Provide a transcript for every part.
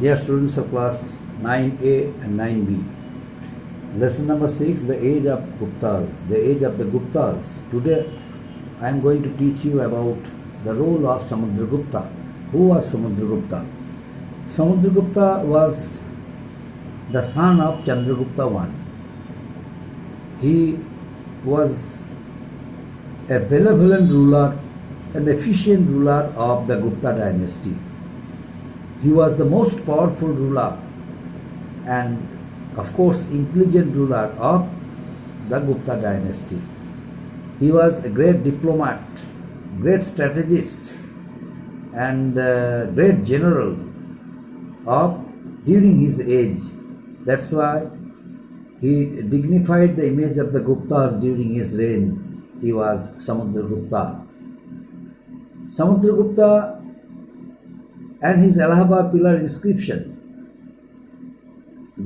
Dear students of class 9A and 9B, lesson number 6, the age of Guptas, the age of the Guptas. Today I am going to teach you about the role of Samudragupta. Who was Samudragupta? Samudragupta was the son of Chandragupta I. He was a benevolent ruler, an efficient ruler of the Gupta dynasty. He was the most powerful ruler and, of course, intelligent ruler of the Gupta dynasty. He was a great diplomat, great strategist, and great general during his age. That's why he dignified the image of the Guptas during his reign. He was Samudragupta. Samudragupta and his Allahabad pillar inscription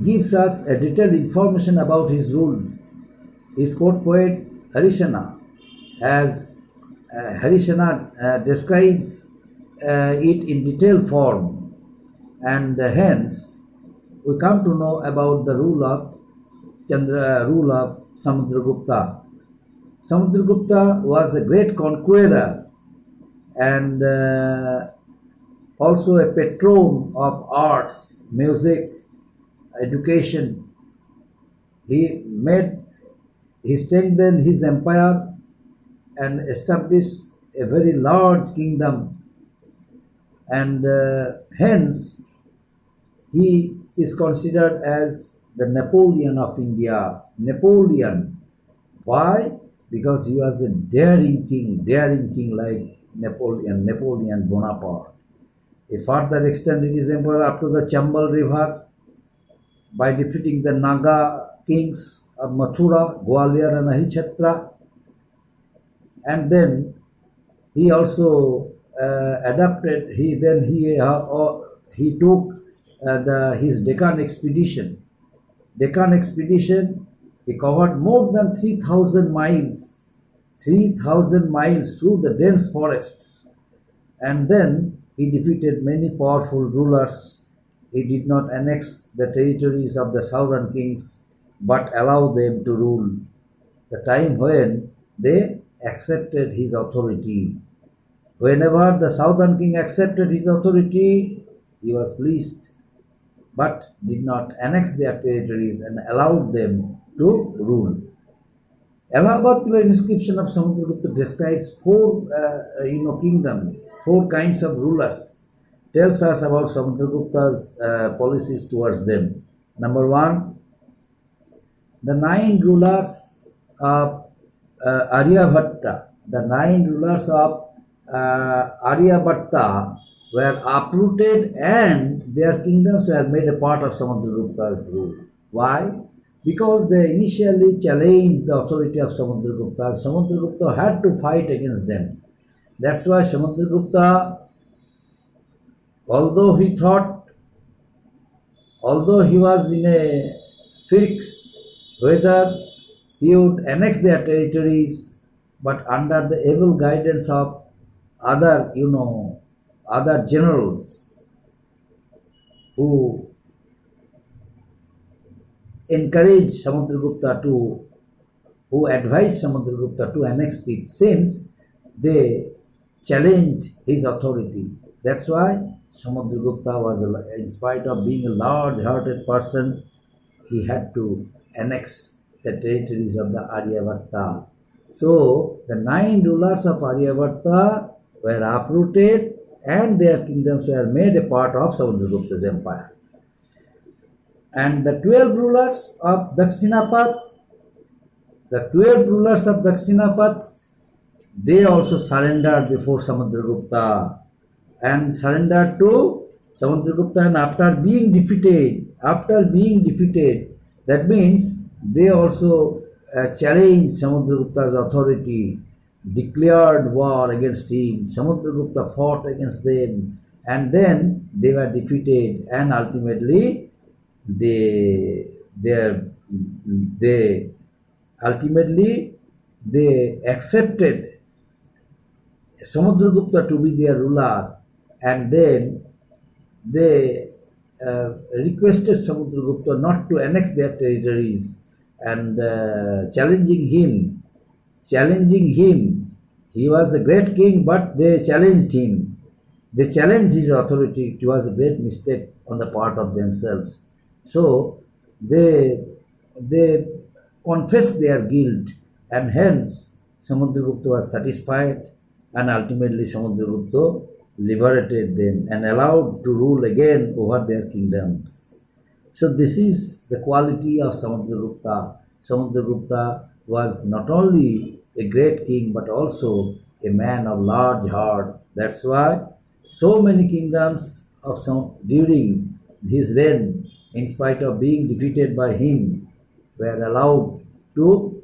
gives us a detailed information about his rule. His court poet Harisana describes it in detailed form, and hence we come to know about the rule of Samudragupta. Samudragupta was a great conqueror and also a patron of arts, music, education. He strengthened his empire and established a very large kingdom, and hence he is considered as the Napoleon of India. Napoleon. Why? Because he was a daring king like Napoleon Bonaparte. He further extended his empire up to the Chambal River by defeating the Naga kings of Mathura, Gwalior and Ahichatra. And then he also he took his Deccan expedition. He covered more than 3,000 miles through the dense forests. And then he defeated many powerful rulers. He did not annex the territories of the southern kings, but allowed them to rule. The time when they accepted his authority. Whenever the southern king accepted his authority, he was pleased, but did not annex their territories and allowed them to rule. Allahabad pillar inscription of Samudragupta describes four kingdoms, four kinds of rulers, tells us about Samudragupta's policies towards them. Number one, the 9 rulers of Aryabhatta. The 9 rulers of Aryabhatta were uprooted and their kingdoms were made a part of Samudragupta's rule. Why? Because they initially challenged the authority of Samudragupta. Samudragupta had to fight against them. That's why Samudragupta, although he was in a fix whether he would annex their territories, but under the able guidance of other generals who encouraged Samudragupta who advised Samudragupta to annex it, since they challenged his authority. That's why Samudragupta was, in spite of being a large-hearted person, he had to annex the territories of the Aryabhatta. So, the 9 rulers of Aryabhatta were uprooted and their kingdoms were made a part of Samudragupta's empire. And the 12 rulers of Daksinapat, they also surrendered before Samudragupta and surrendered to Samudragupta, and after being defeated, that means they also challenged Samudragupta's authority, declared war against him. Samudragupta fought against them, and then they were defeated, and ultimately they accepted Samudragupta to be their ruler, and then they requested Samudragupta not to annex their territories and challenging him. He was a great king, but they challenged him. They challenged his authority. It was a great mistake on the part of themselves. So they confessed their guilt, and hence Samudragupta was satisfied, and ultimately Samudragupta liberated them and allowed to rule again over their kingdoms. So this is the quality of Samudragupta. Samudragupta was not only a great king but also a man of large heart. That's why so many kingdoms during his reign, in spite of being defeated by him, were allowed to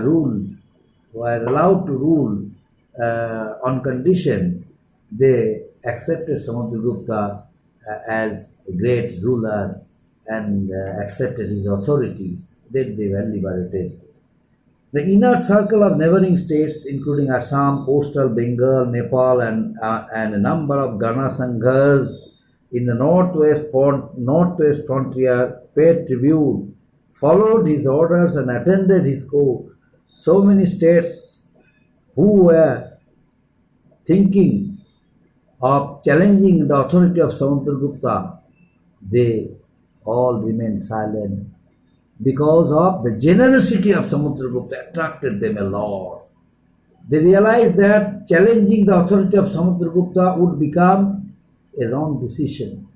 rule. On condition they accepted Samudragupta as a great ruler and accepted his authority. Then they were liberated. The inner circle of neighboring states, including Assam, coastal Bengal, Nepal, and a number of Gana Sanghas in the northwest frontier, paid tribute, followed his orders, and attended his court. So many states who were thinking of challenging the authority of Samudragupta, they all remained silent because of the generosity of Samudragupta attracted them a lot. They realized that challenging the authority of Samudragupta would become a wrong decision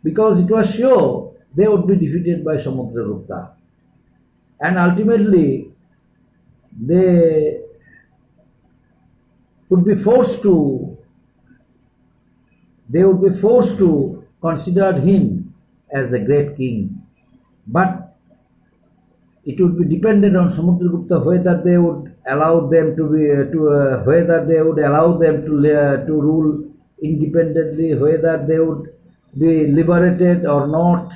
because it was sure they would be defeated by Samudragupta, and ultimately they would be forced to consider him as a great king. But it would be dependent on Samudragupta whether they would allow them to rule independently, whether they would be liberated or not.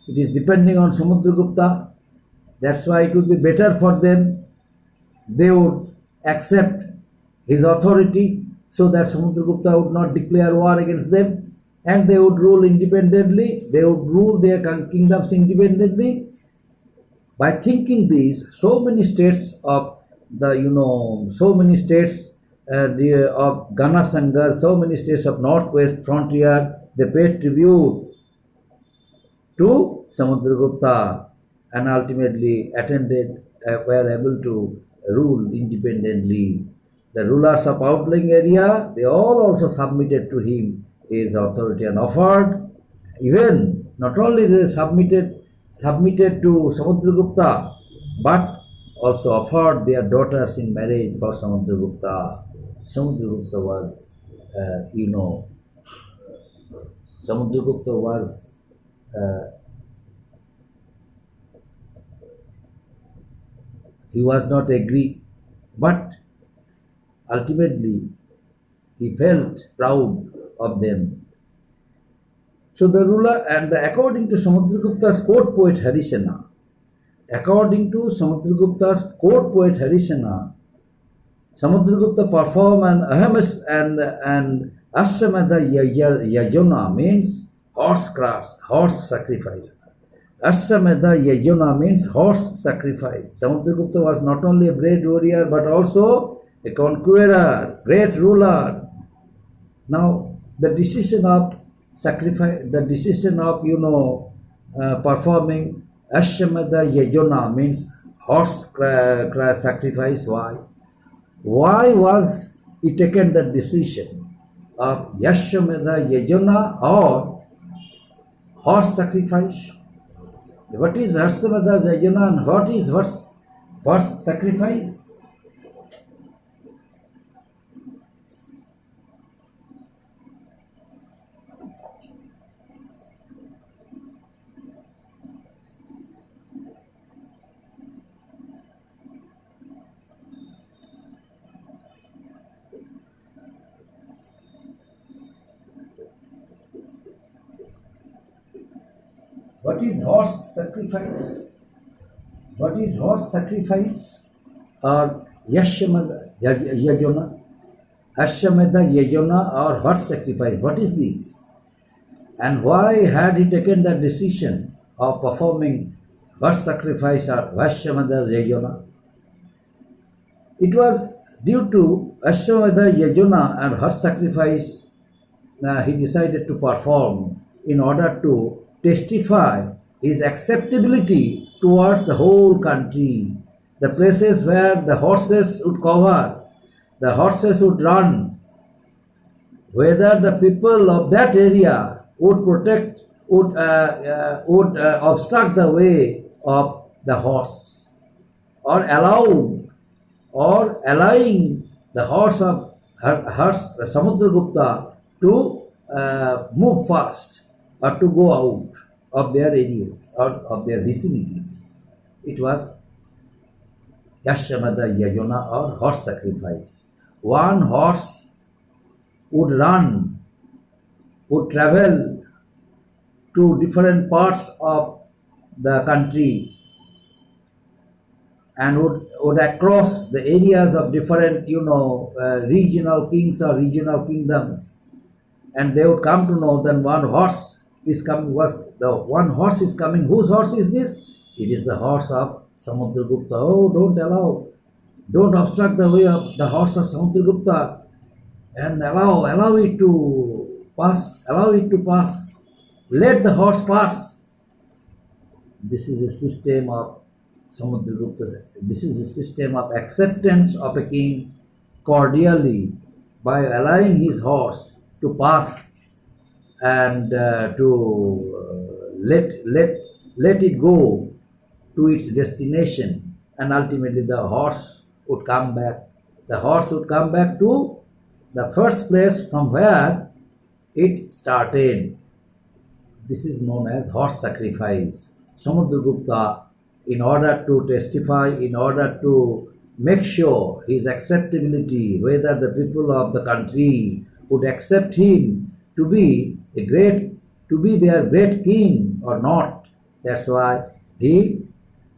It is depending on Samudragupta. That's why it would be better for them. They would accept his authority so that Samudragupta would not declare war against them, and they would rule independently. They would rule their kingdoms independently. By thinking this, so many states of Gana Sangha, so many states of northwest frontier, they paid tribute to Samudragupta and ultimately were able to rule independently. The rulers of outlying area, they all also submitted to him his authority and offered, even not only they submitted to Samudragupta, but also offered their daughters in marriage for Samudragupta. Samudragupta was he was not agree, but ultimately he felt proud of them. So the ruler, and according to Samudragupta's court poet Harisena, Samudragupta performed an Ahamas and Ashwamedha Yajna, means horse sacrifice. Ashwamedha Yajna means horse sacrifice. Samudragupta was not only a brave warrior but also a conqueror, great ruler. Now the decision of performing Ashwamedha Yajna means horse sacrifice. Why? Why was he taken the decision of Ashwamedha Yajna or horse sacrifice? What is Ashwamedha Yajna and what is horse sacrifice? What is horse sacrifice? What is horse sacrifice or Ashwamedha Yajna? Ashwamedha Yajna or horse sacrifice. What is this? And why had he taken the decision of performing horse sacrifice or Vashyamadha Yajna? It was due to Vashyamadha Yajna and horse sacrifice he decided to perform in order to testify his acceptability towards the whole country. The places where the horses would cover, the horses would run, whether the people of that area would protect, would obstruct the way of the horse, or allowing the horse of Samudragupta to move fast or to go out of their areas or of their vicinities. It was Yashamadha Yajna or horse sacrifice. One horse would run, would travel to different parts of the country and would across the areas of different, regional kings or regional kingdoms, and they would come to know that one horse is coming. One horse is coming. Whose horse is this? It is the horse of Samudragupta. Oh, don't obstruct the way of the horse of Samudragupta, and allow it to pass. Allow it to pass. Let the horse pass. This is a system of Samudragupta. This is a system of acceptance of a king cordially by allowing his horse to pass and to let it go to its destination, and ultimately the horse would come back. The horse would come back to the first place from where it started. This is known as horse sacrifice. Samudragupta, in order to testify, in order to make sure his acceptability, whether the people of the country would accept him to be their great king or not. That's why he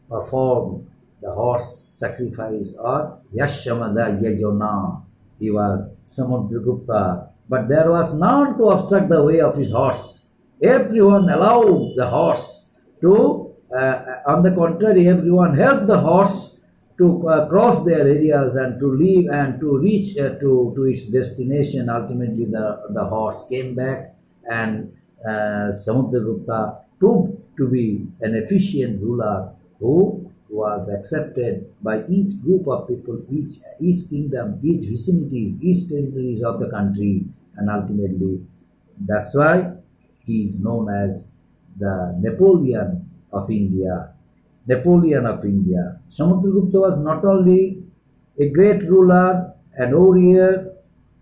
performed the horse sacrifice or Yashamadha Yajna. He was Samudragupta, but there was none to obstruct the way of his horse. Everyone allowed the horse to, on the contrary, everyone helped the horse to cross their areas and to leave and to reach to its destination. Ultimately, the horse came back, and Samudragupta proved to be an efficient ruler who was accepted by each group of people, each kingdom, each vicinities, each territories of the country, and ultimately that's why he is known as the Napoleon of India. Napoleon of India. Samudragupta was not only a great ruler, an warrior,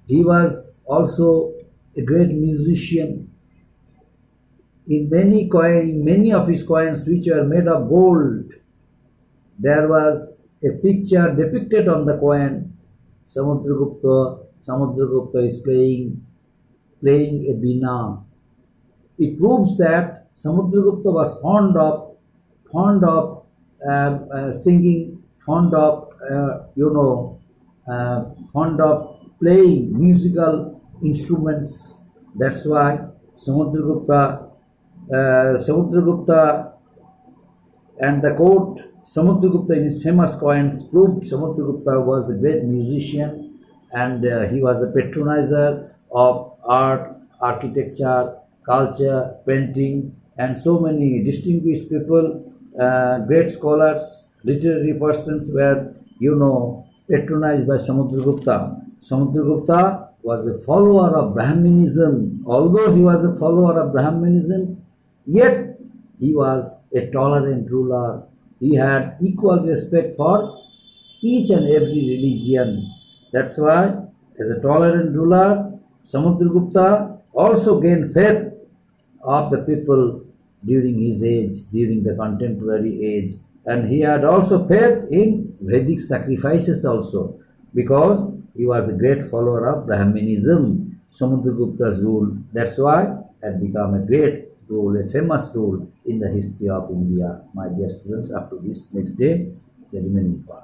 he was also a great musician. In many of his coins, which were made of gold, there was a picture depicted on the coin. Samudragupta is playing a veena. It proves that Samudragupta was fond of singing, fond of playing musical instruments. That's why Samudragupta and the court, Samudragupta in his famous coins proved Samudragupta was a great musician, and he was a patronizer of art, architecture, culture, painting, and so many distinguished people, great scholars, literary persons were, patronized by Samudragupta. Samudragupta was a follower of Brahminism. Although he was a follower of Brahminism, yet he was a tolerant ruler. He had equal respect for each and every religion. That's why, as a tolerant ruler, Samudragupta also gained faith of the people during his age, during the contemporary age. And he had also faith in Vedic sacrifices also, because he was a great follower of Brahminism. Samudragupta's rule, that's why, had become a great rule, a famous rule in the history of India. My dear students, up to this next day, the remaining part.